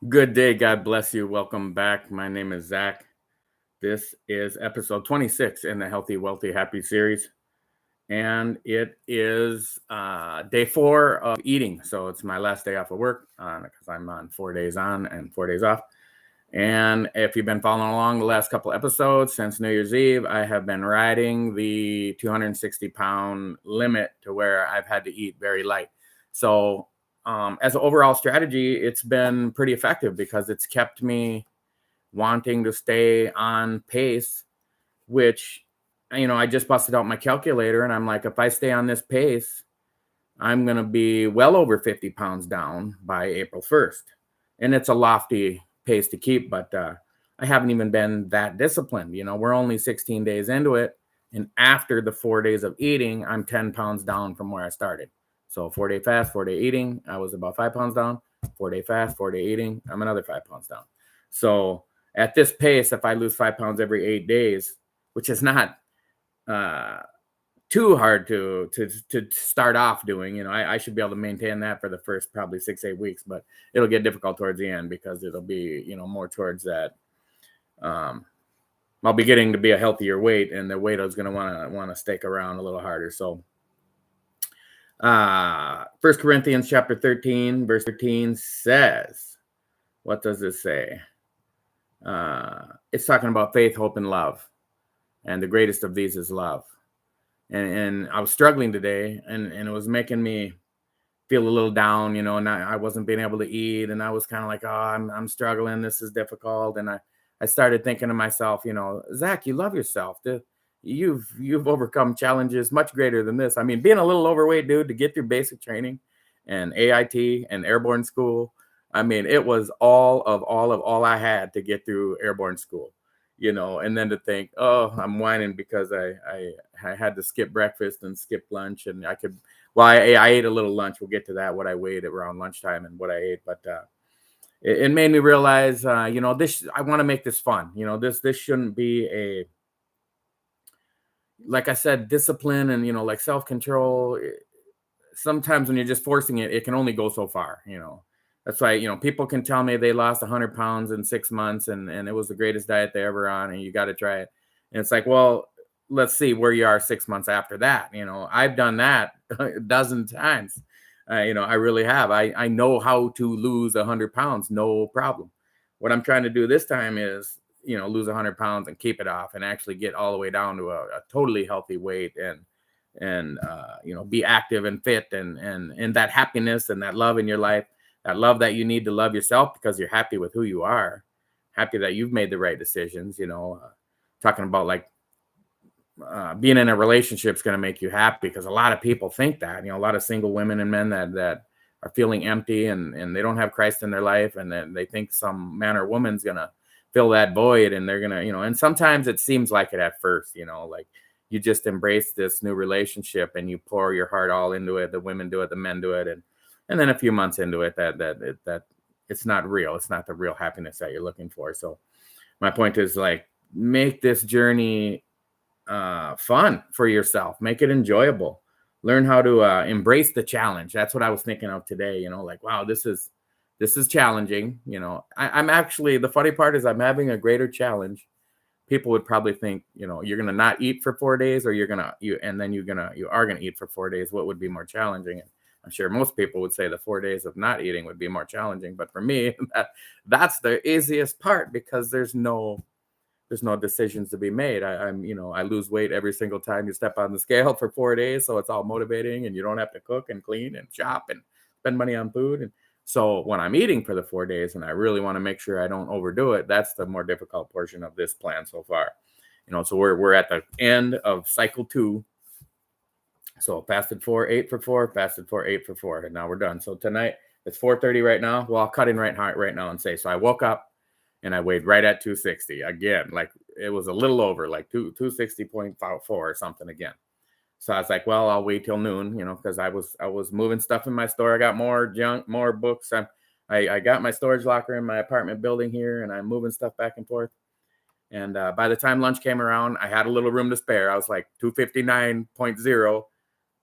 Good day. God bless you. Welcome back. My name is Zach. This is episode 26 in the Healthy, Wealthy, Happy series. And it is day 4 of eating. So it's my last day off of work because I'm on 4 days on and 4 days off. And if you've been following along the last couple episodes since New Year's Eve, I have been riding the 260-pound limit to where I've had to eat very light. So as an overall strategy, it's been pretty effective because it's kept me wanting to stay on pace, which, I just busted out my calculator and I'm like, if I stay on this pace, I'm going to be well over 50 pounds down by April 1st. And it's a lofty pace to keep, but I haven't even been that disciplined. We're only 16 days into it. And after the 4 days of eating, I'm 10 pounds down from where I started. So 4-day fast, 4-day eating, I was about 5 pounds down. 4-day fast, 4-day eating, I'm another 5 pounds down. So at this pace, if I lose 5 pounds every 8 days, which is not too hard to start off doing. I should be able to maintain that for the first probably 6-8 weeks, but it'll get difficult towards the end because it'll be more towards that. I'll be getting to be a healthier weight, and the weight is going to want to stick around a little harder. So 1 Corinthians chapter 13 verse 13 says, what does it say? It's talking about faith, hope, and love, and the greatest of these is love. And I was struggling today, and it was making me feel a little down, and I wasn't being able to eat, and I was kind of like, oh, I'm struggling. This is difficult. And I started thinking to myself, Zach, you love yourself. You've overcome challenges much greater than this. I mean, being a little overweight, dude, to get through basic training and AIT and airborne school. I mean, it was all I had to get through airborne school. And then to think, oh, I'm whining because I had to skip breakfast and skip lunch, and I ate a little lunch. We'll get to that, what I weighed around lunchtime and what I ate, but it made me realize, this, I want to make this fun. This shouldn't be like I said, discipline and, like self-control. Sometimes when you're just forcing it, it can only go so far. That's why, people can tell me they lost 100 pounds in 6 months and it was the greatest diet they ever on, and you got to try it. And it's like, well, let's see where you are 6 months after that. I've done that a dozen times. I really have. I know how to lose 100 pounds, no problem. What I'm trying to do this time is, lose 100 pounds and keep it off and actually get all the way down to a totally healthy weight and be active and fit and that happiness and that love in your life. That love that you need to love yourself because you're happy with who you are, happy that you've made the right decisions. Talking about like being in a relationship is going to make you happy because a lot of people think that, a lot of single women and men that are feeling empty and they don't have Christ in their life, and then they think some man or woman's going to fill that void, and they're going to, and sometimes it seems like it at first, like you just embrace this new relationship and you pour your heart all into it. The women do it, the men do it, and then a few months into it, that it's not real. It's not the real happiness that you're looking for. So my point is, like, make this journey fun for yourself. Make it enjoyable. Learn how to embrace the challenge. That's what I was thinking of today. Like, wow, this is challenging. I'm actually, the funny part is I'm having a greater challenge. People would probably think, you're gonna not eat for 4 days, or you are gonna eat for 4 days. What would be more challenging? And I'm sure most people would say the 4 days of not eating would be more challenging. But for me, that's the easiest part because there's no decisions to be made. I lose weight every single time you step on the scale for 4 days. So it's all motivating, and you don't have to cook and clean and shop and spend money on food. And so when I'm eating for the 4 days and I really want to make sure I don't overdo it, that's the more difficult portion of this plan so far. So we're at the end of cycle 2. So fasted 4, ate for 4, fasted 4, ate for 4, and now we're done. So tonight it's 4:30 right now. Well, I'll cut in right now and say, so I woke up and I weighed right at 260 again. Like, it was a little over, like 260.4 or something again. So I was like, well, I'll wait till noon, because I was moving stuff in my store. I got more junk, more books. I got my storage locker in my apartment building here, and I'm moving stuff back and forth. And by the time lunch came around, I had a little room to spare. I was like 259.0,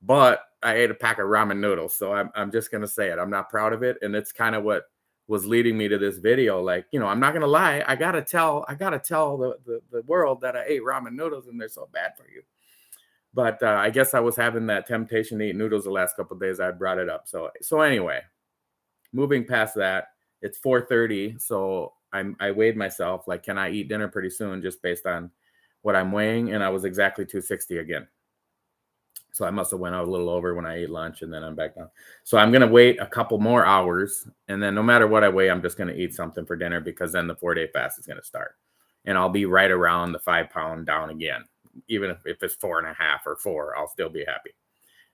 but I ate a pack of ramen noodles. So I'm just going to say it. I'm not proud of it. And it's kind of what was leading me to this video. Like, I'm not gonna lie, I gotta tell the world that I ate ramen noodles and they're so bad for you. But I guess I was having that temptation to eat noodles the last couple of days. I brought it up. So anyway, moving past that, it's 4:30. So I weighed myself. Like, can I eat dinner pretty soon? Just based on what I'm weighing, and I was exactly 260 again. So I must have went out a little over when I ate lunch, and then I'm back down. So I'm gonna wait a couple more hours, and then no matter what I weigh, I'm just gonna eat something for dinner, because then the 4-day fast is gonna start, and I'll be right around the 5-pound down again. Even if it's 4.5 or 4, I'll still be happy.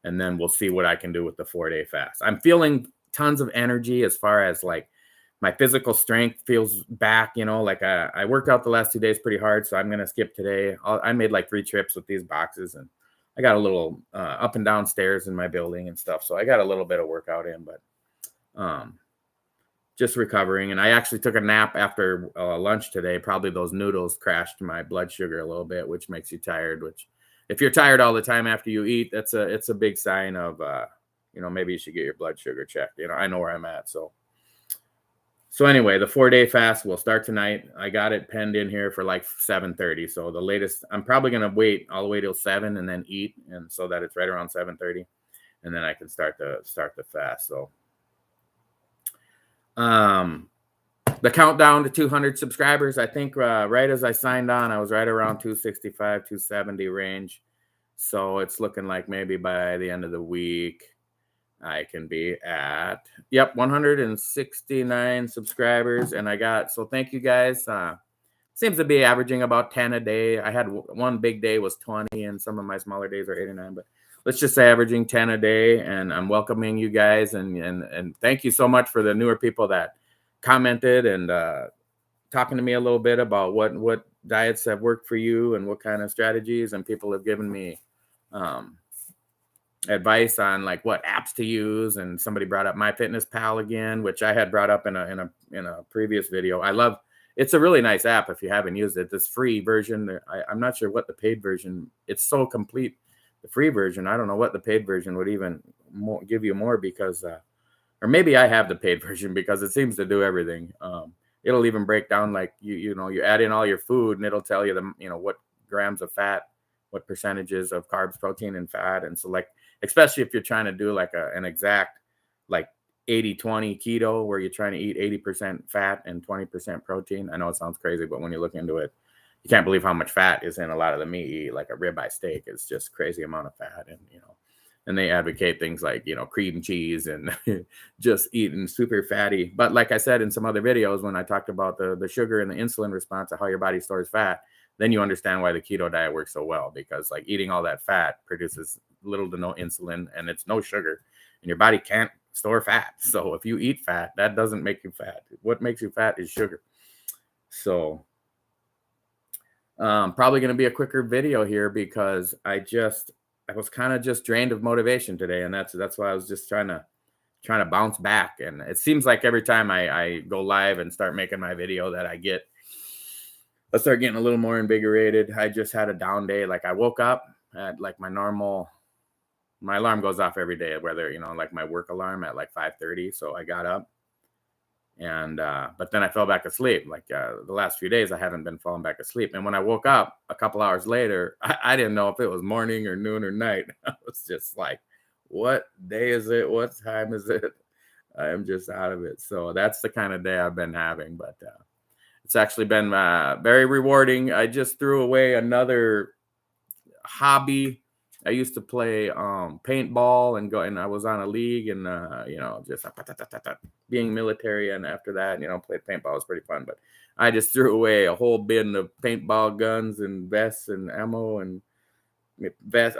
And then we'll see what I can do with the 4-day fast. I'm feeling tons of energy as far as like my physical strength feels back. Like I worked out the last 2 days pretty hard, so I'm gonna skip today. I made like 3 trips with these boxes, and I got a little up and down stairs in my building and stuff, so I got a little bit of workout in, but just recovering. And I actually took a nap after lunch today. Probably those noodles crashed my blood sugar a little bit, which makes you tired. Which, if you're tired all the time after you eat, it's a big sign of maybe you should get your blood sugar checked. I know where I'm at. So anyway, the 4-day fast will start tonight. I got it penned in here for like 7:30. So the latest, I'm probably gonna wait all the way till 7 and then eat, and so that it's right around 7:30, and then I can start the fast. So the countdown to 200 subscribers, I think right as I signed on, I was right around 265, 270 range. So it's looking like maybe by the end of the week, I can be at 169 subscribers. And so thank you guys. Seems to be averaging about 10 a day. I had one big day was 20, and some of my smaller days are 8 or 9, but let's just say averaging 10 a day. And I'm welcoming you guys, and thank you so much for the newer people that commented and talking to me a little bit about what diets have worked for you and what kind of strategies, and people have given me advice on like what apps to use. And somebody brought up MyFitnessPal again, which I had brought up in a previous video. It's a really nice app if you haven't used it. This free version, I'm not sure what the paid version, it's so complete. The free version, I don't know what the paid version would even give you more, because or maybe I have the paid version, because it seems to do everything. It'll even break down, like you add in all your food, and it'll tell you what grams of fat, what percentages of carbs, protein, and fat. And so, like, especially if you're trying to do like an exact like 80-20 keto, where you're trying to eat 80% fat and 20% protein. I know it sounds crazy, but when you look into it, you can't believe how much fat is in a lot of the meat you eat. Like a ribeye steak is just crazy amount of fat. And they advocate things like, cream cheese and just eating super fatty. But like I said in some other videos, when I talked about the sugar and the insulin response of how your body stores fat, then you understand why the keto diet works so well, because like eating all that fat produces little to no insulin, and it's no sugar, and your body can't store fat. So if you eat fat, that doesn't make you fat. What makes you fat is sugar. So probably going to be a quicker video here, because I was kind of just drained of motivation today, and that's why I was just trying to bounce back. And it seems like every time I go live and start making my video that I start getting a little more invigorated. I just had a down day. Like I woke up at like my alarm goes off every day, whether, like my work alarm at like 5:30. So I got up, and, but then I fell back asleep. Like the last few days, I haven't been falling back asleep. And when I woke up a couple hours later, I didn't know if it was morning or noon or night. I was just like, what day is it? What time is it? I am just out of it. So that's the kind of day I've been having, but, it's actually been very rewarding. I just threw away another hobby. I used to play paintball and I was on a league, and just being military, and after that, played paintball. It was pretty fun. But I just threw away a whole bin of paintball guns and vests and ammo and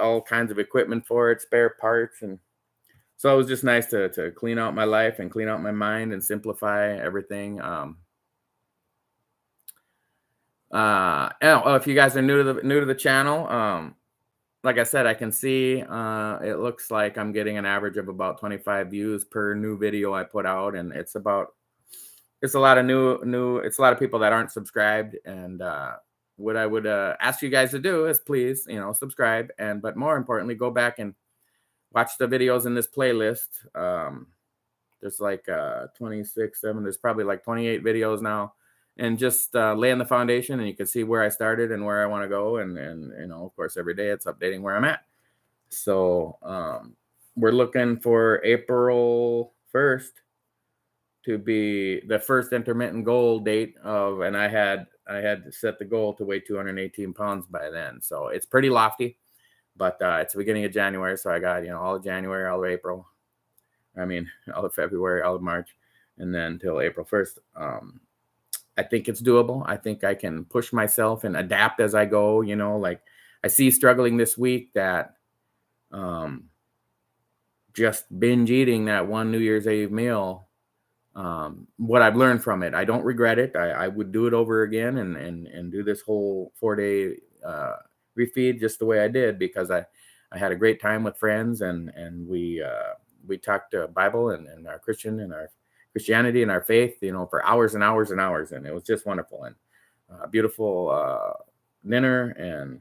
all kinds of equipment for it, spare parts, and so it was just nice to clean out my life and clean out my mind and simplify everything. If you guys are new to the channel, like I said, I can see it looks like I'm getting an average of about 25 views per new video I put out, and it's a lot of it's a lot of people that aren't subscribed. And what I would ask you guys to do is please, subscribe, but more importantly, go back and watch the videos in this playlist. There's like 26, 7. There's probably like 28 videos now, and just laying the foundation. And you can see where I started and where I want to go. And of course, every day it's updating where I'm at. So we're looking for April 1st to be the first intermittent goal date of, and I had set the goal to weigh 218 pounds by then. So it's pretty lofty, but it's the beginning of January. So I got, all of January, all of April. All of February, all of March, and then till April 1st. I think it's doable. I think I can push myself and adapt as I go, like I see struggling this week that just binge eating that one New Year's Eve meal. What I've learned from it, I don't regret it. I would do it over again and do this whole 4-day refeed just the way I did, because I had a great time with friends, and we talked Bible and our Christianity and our faith, for hours and hours and hours, and it was just wonderful, and beautiful dinner and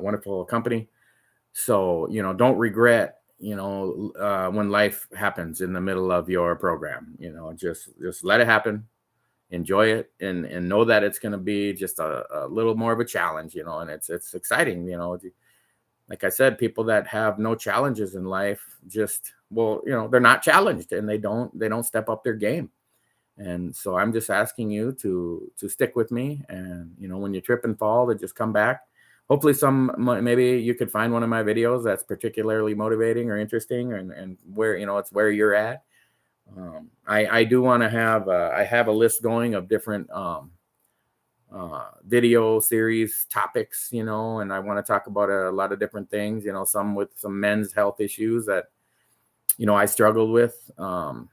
wonderful company. So don't regret when life happens in the middle of your program. Just let it happen, enjoy it, and know that it's going to be just a little more of a challenge, and it's exciting. Like I said, people that have no challenges in life they're not challenged, and they don't step up their game. And so I'm just asking you to stick with me, and when you trip and fall, to just come back. Hopefully maybe you could find one of my videos that's particularly motivating or interesting, and where, it's where you're at. I do want to have, I have a list going of different video series topics, and I want to talk about a lot of different things, some with some men's health issues that, I struggled with, the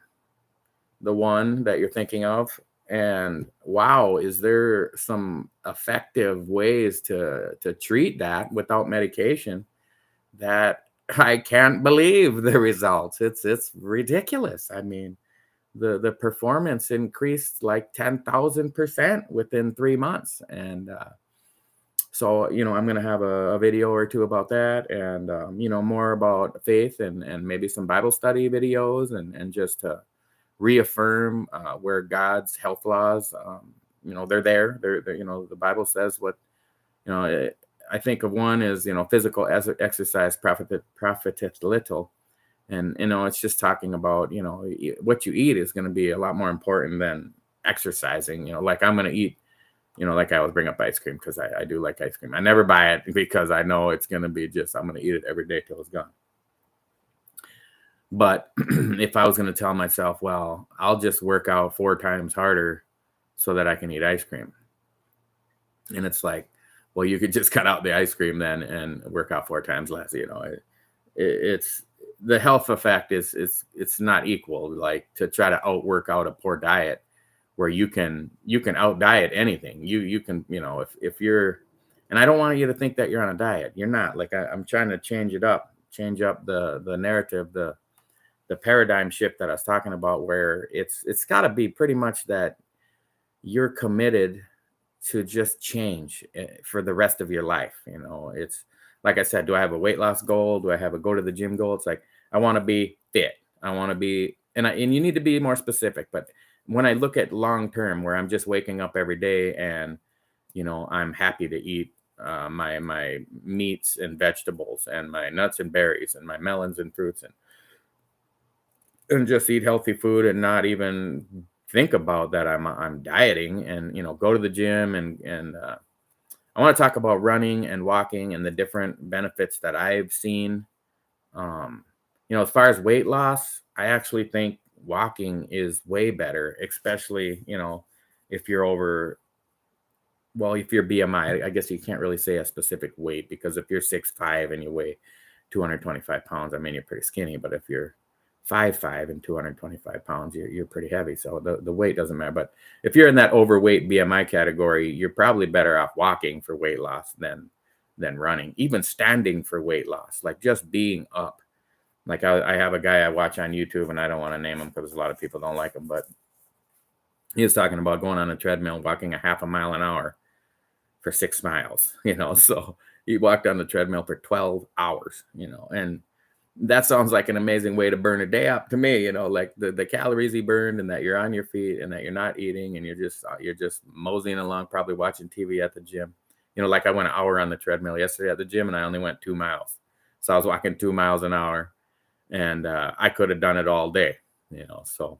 one that you're thinking of. And wow, is there some effective ways to treat that without medication that I can't believe the results? It's ridiculous. The performance increased like 10,000% within 3 months. And so, I'm going to have a video or two about that, and, more about faith and maybe some Bible study videos, and just to reaffirm where God's health laws, they're there. They're the Bible says what, I think of one is, physical exercise profiteth little. And, it's just talking about, what you eat is going to be a lot more important than exercising. Like I'm going to eat, like I always bring up ice cream, because I do like ice cream. I never buy it because I know it's going to be I'm going to eat it every day till it's gone. But if I was going to tell myself, well, I'll just work out 4 times harder so that I can eat ice cream. And it's like, well, you could just cut out the ice cream then and work out 4 times less. It's the health effect is it's not equal. Like to try to outwork out a poor diet, where you can out diet anything. You can, if you're, and I don't want you to think that you're on a diet. You're not. Like I'm trying to change up the narrative, the paradigm shift that I was talking about, where it's got to be pretty much that you're committed to just change for the rest of your life. It's like I said, do I have a weight loss goal? Do I have a go to the gym goal? It's like, I want to be fit. I want to be, and you need to be more specific. But when I look at long term, where I'm just waking up every day and, I'm happy to eat my meats and vegetables and my nuts and berries and my melons and fruits, and just eat healthy food, and not even think about that I'm dieting, and go to the gym, and I want to talk about running and walking and the different benefits that I've seen. As far as weight loss, I actually think walking is way better, especially if you're over, well, if you're BMI, I guess you can't really say a specific weight, because if you're 6'5" and you weigh 225 pounds, you're pretty skinny. But if you're 5'5" and 225 pounds, you're pretty heavy. So the weight doesn't matter. But if you're in that overweight BMI category, you're probably better off walking for weight loss than running, even standing for weight loss, like just being up. Like I have a guy I watch on YouTube, and I don't want to name him because a lot of people don't like him, but he was talking about going on a treadmill, walking a half a mile an hour for 6 miles, so he walked on the treadmill for 12 hours, and that sounds like an amazing way to burn a day up to me, you know, like the calories he burned and that you're on your feet and that you're not eating and you're just moseying along, probably watching TV at the gym. You know, like I went an hour on the treadmill yesterday at the gym and I only went 2 miles. So I was walking 2 miles an hour and I could have done it all day, you know. So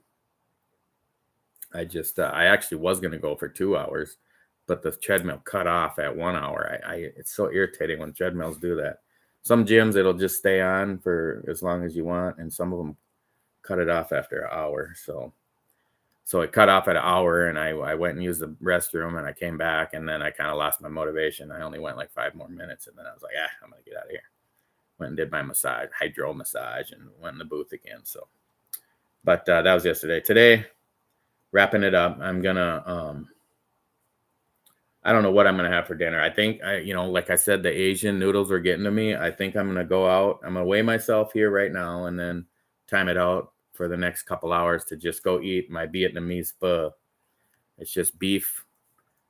I actually was going to go for 2 hours, but the treadmill cut off at 1 hour. It's so irritating when treadmills do that. Some gyms, it'll just stay on for as long as you want, and some of them cut it off after an hour. So it cut off at an hour, and I went and used the restroom, and I came back, and then I kind of lost my motivation. I only went like 5 more minutes, and then I was like, I'm gonna get out of here. Went and did my massage, hydro massage, and went in the booth again. So, but that was yesterday. Today, wrapping it up, I'm gonna I don't know what I'm going to have for dinner. I think, like I said, the Asian noodles are getting to me. I think I'm going to go out. I'm going to weigh myself here right now and then time it out for the next couple hours to just go eat my Vietnamese pho. It's just beef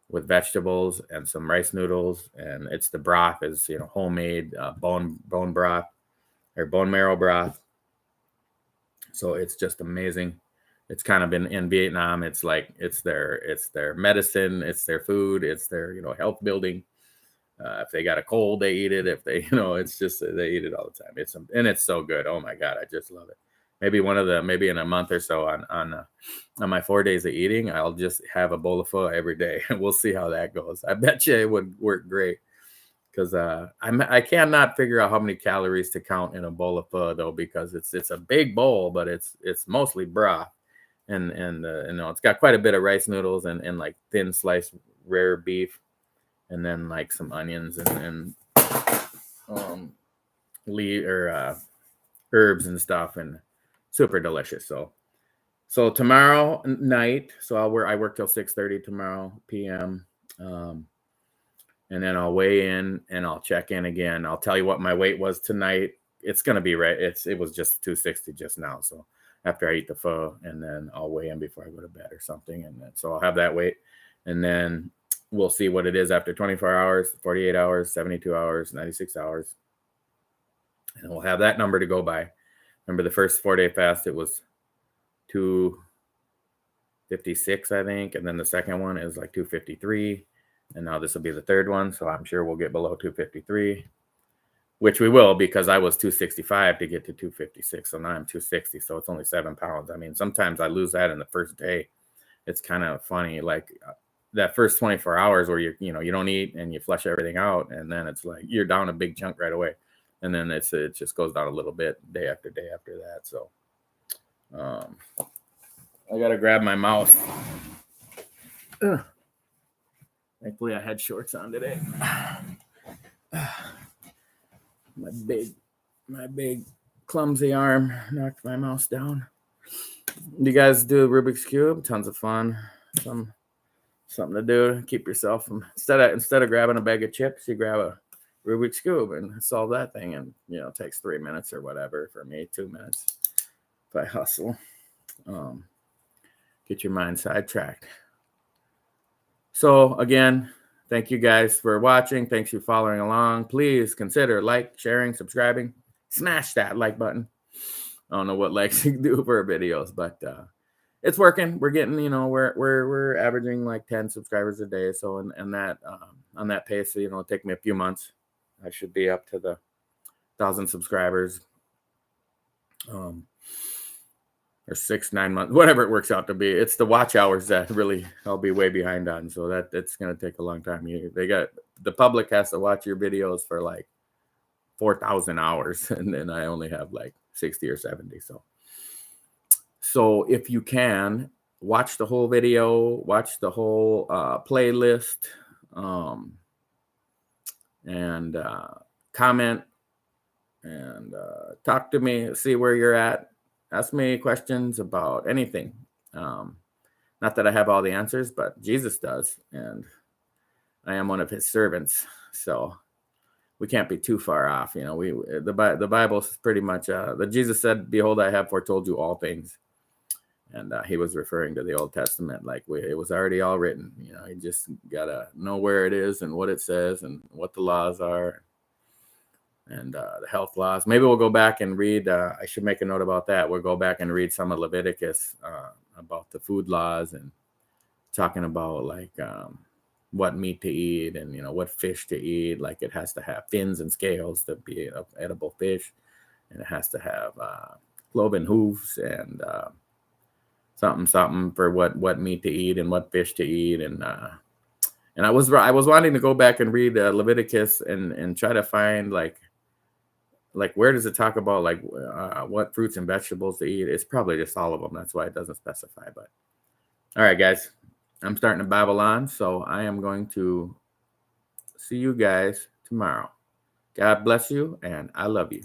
with vegetables and some rice noodles. And it's the broth is, homemade bone broth or bone marrow broth. So it's just amazing. It's kind of been in Vietnam. It's like it's their medicine, it's their food, it's their health building. If they got a cold, they eat it. If they it's just they eat it all the time. It's so good. Oh my god, I just love it. Maybe in a month or so on my 4 days of eating, I'll just have a bowl of pho every day, and we'll see how that goes. I bet you it would work great because I cannot figure out how many calories to count in a bowl of pho though, because it's a big bowl, but it's mostly broth. And it's got quite a bit of rice noodles and like thin sliced rare beef, and then like some onions and herbs and stuff, and super delicious. So tomorrow night, I work till 6:30 tomorrow p.m. And then I'll weigh in and I'll check in again. I'll tell you what my weight was tonight. It's gonna be right. It was just 260 just now. So after I eat the pho, and then I'll weigh in before I go to bed or something. And then, so I'll have that weight, and then we'll see what it is after 24 hours, 48 hours, 72 hours, 96 hours. And we'll have that number to go by. Remember the first 4-day fast, it was 256, I think. And then the second one is like 253. And now this will be the third one. So I'm sure we'll get below 253. Which we will, because I was 265 to get to 256. So now I'm 260. So it's only 7 pounds. I mean, sometimes I lose that in the first day. It's kind of funny. Like that first 24 hours where you don't eat and you flush everything out. And then it's like you're down a big chunk right away. And then it just goes down a little bit day after day after that. So I got to grab my mouth. Thankfully I had shorts on today. My big clumsy arm knocked my mouse down. You guys do Rubik's Cube? Tons of fun. Something to do. Keep yourself from instead of grabbing a bag of chips, you grab a Rubik's Cube and solve that thing. And it takes 3 minutes or whatever. For me, 2 minutes if I hustle. Get your mind sidetracked. So again, thank you guys for watching. Thanks for following along. Please consider sharing, subscribing. Smash that like button. I don't know what likes you do for videos, but it's working. We're getting, we're averaging like 10 subscribers a day. So on that pace, it'll take me a few months. I should be up to the 1,000 subscribers. Or 6-9 months, whatever it works out to be. It's the watch hours that really I'll be way behind on. So that's going to take a long time. The public has to watch your videos for like 4,000 hours. And then I only have like 60 or 70. So if you can watch the whole video, watch the whole playlist, and comment and talk to me, see where you're at. Ask me questions about anything. Not that I have all the answers, but Jesus does. And I am one of his servants. So we can't be too far off. The Bible is pretty much that Jesus said, "Behold, I have foretold you all things." And he was referring to the Old Testament. Like it was already all written. You just got to know where it is and what it says and what the laws are. and the health laws. Maybe we'll go back and read. I should make a note about that. We'll go back and read some of Leviticus about the food laws and talking about like what meat to eat and what fish to eat. Like it has to have fins and scales to be an edible fish, and it has to have cloven hooves and something for what meat to eat and what fish to eat. And I was wanting to go back and read Leviticus and try to find like where does it talk about like what fruits and vegetables to eat. It's probably just all of them. That's why it doesn't specify. But all right, guys, I'm starting to babble on, so I am going to see you guys tomorrow. God bless you, and I love you.